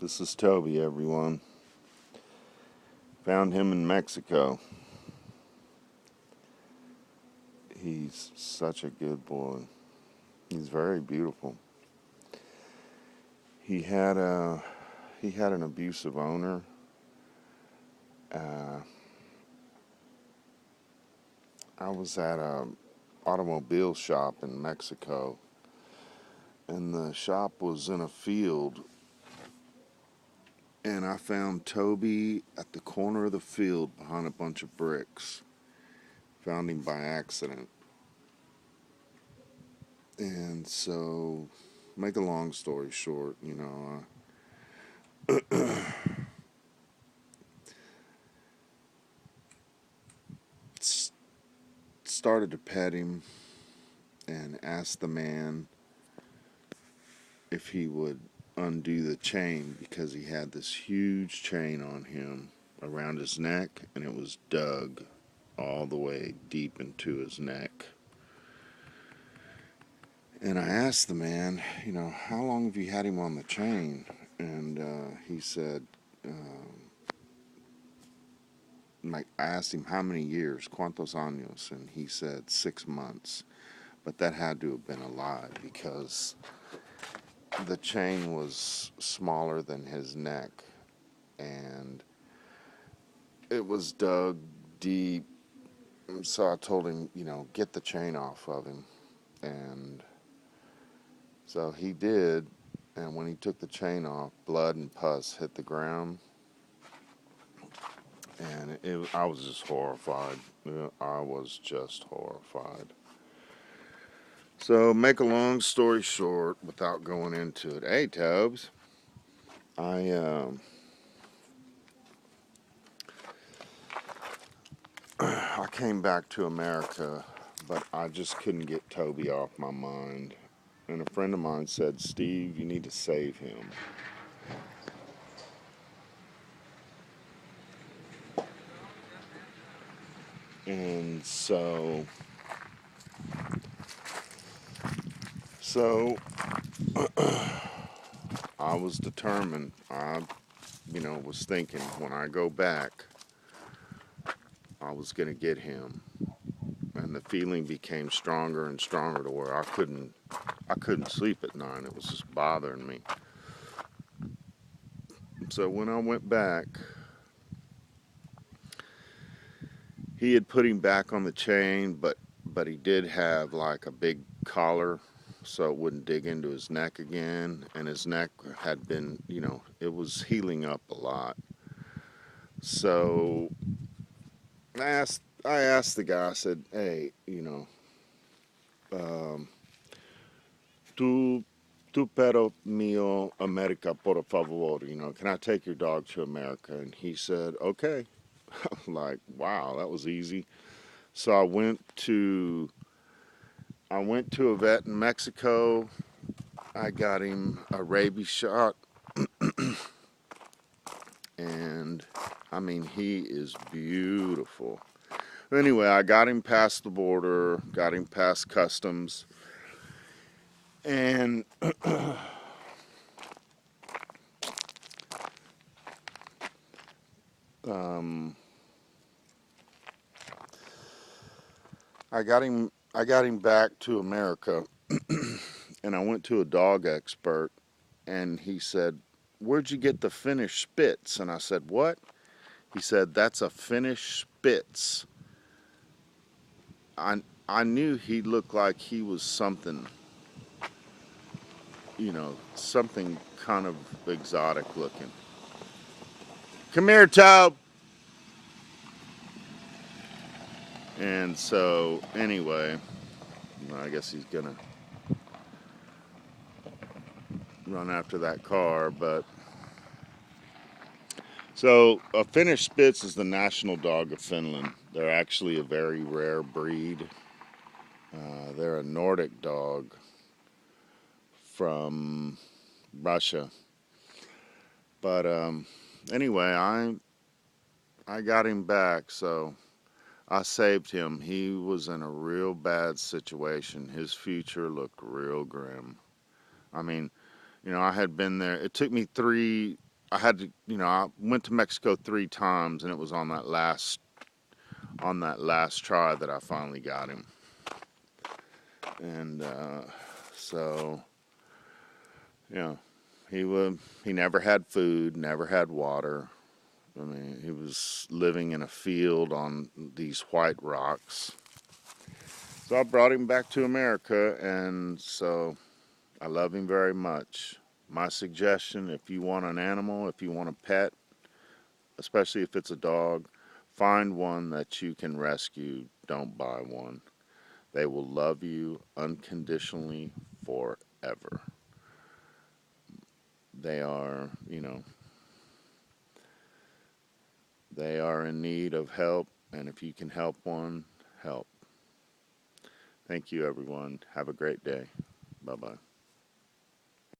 This is Toby, everyone. Found him in Mexico. He's such a good boy. He's very beautiful. He had an abusive owner. Uh, I was at a automobile shop in Mexico, and the shop was in a field, and I found Toby at the corner of the field behind a bunch of bricks. Found him by accident. And so, make a long story short, started to pet him and asked the man if he would undo the chain because he had this huge chain on him around his neck, and it was dug all the way deep into his neck. And I asked the man, how long have you had him on the chain? And he said, I asked him how many years, cuántos años, and he said 6 months. But that had to have been a lie because the chain was smaller than his neck, and it was dug deep. So I told him, get the chain off of him. And so he did, and when he took the chain off, blood and pus hit the ground. And I was just horrified. I was just horrified. So, make a long story short, without going into it. Hey, Tubbs. I came back to America, but I just couldn't get Toby off my mind. And a friend of mine said, Steve, you need to save him. And so I was determined. I was thinking when I go back, I was going to get him. And the feeling became stronger and stronger to where I couldn't sleep at night. It was just bothering me. So when I went back, he had put him back on the chain, but he did have like a big collar so it wouldn't dig into his neck again, and his neck had been, it was healing up a lot. So I asked the guy, I said, hey, um, tu perro mío America, por favor, can I take your dog to America? And he said, okay. I'm like, wow, that was easy. So I went to a vet in Mexico. I got him a rabies shot, and I mean, he is beautiful. Anyway, I got him past the border, got him past customs, and I got him back to America, and I went to a dog expert, and he said, "Where'd you get the Finnish Spitz?" And I said, "What?" He said, "That's a Finnish Spitz." I knew he looked like he was something, something kind of exotic looking. Come here, Tobe. And so, anyway, I guess he's gonna run after that car. But so, a Finnish Spitz is the national dog of Finland. They're actually a very rare breed. They're a Nordic dog from Russia. But anyway, I got him back, so I saved him. He was in a real bad situation. His future looked real grim. I mean, I had been there. It took me I had to, I went to Mexico 3 times, and it was on that last try that I finally got him. And so, yeah, he never had food, never had water. I mean, he was living in a field on these white rocks. So I brought him back to America, and so I love him very much. My suggestion, if you want an animal, if you want a pet, especially if it's a dog, find one that you can rescue. Don't buy one. They will love you unconditionally forever. They are, they are in need of help, and if you can help one, help. Thank you, everyone. Have a great day. Bye bye.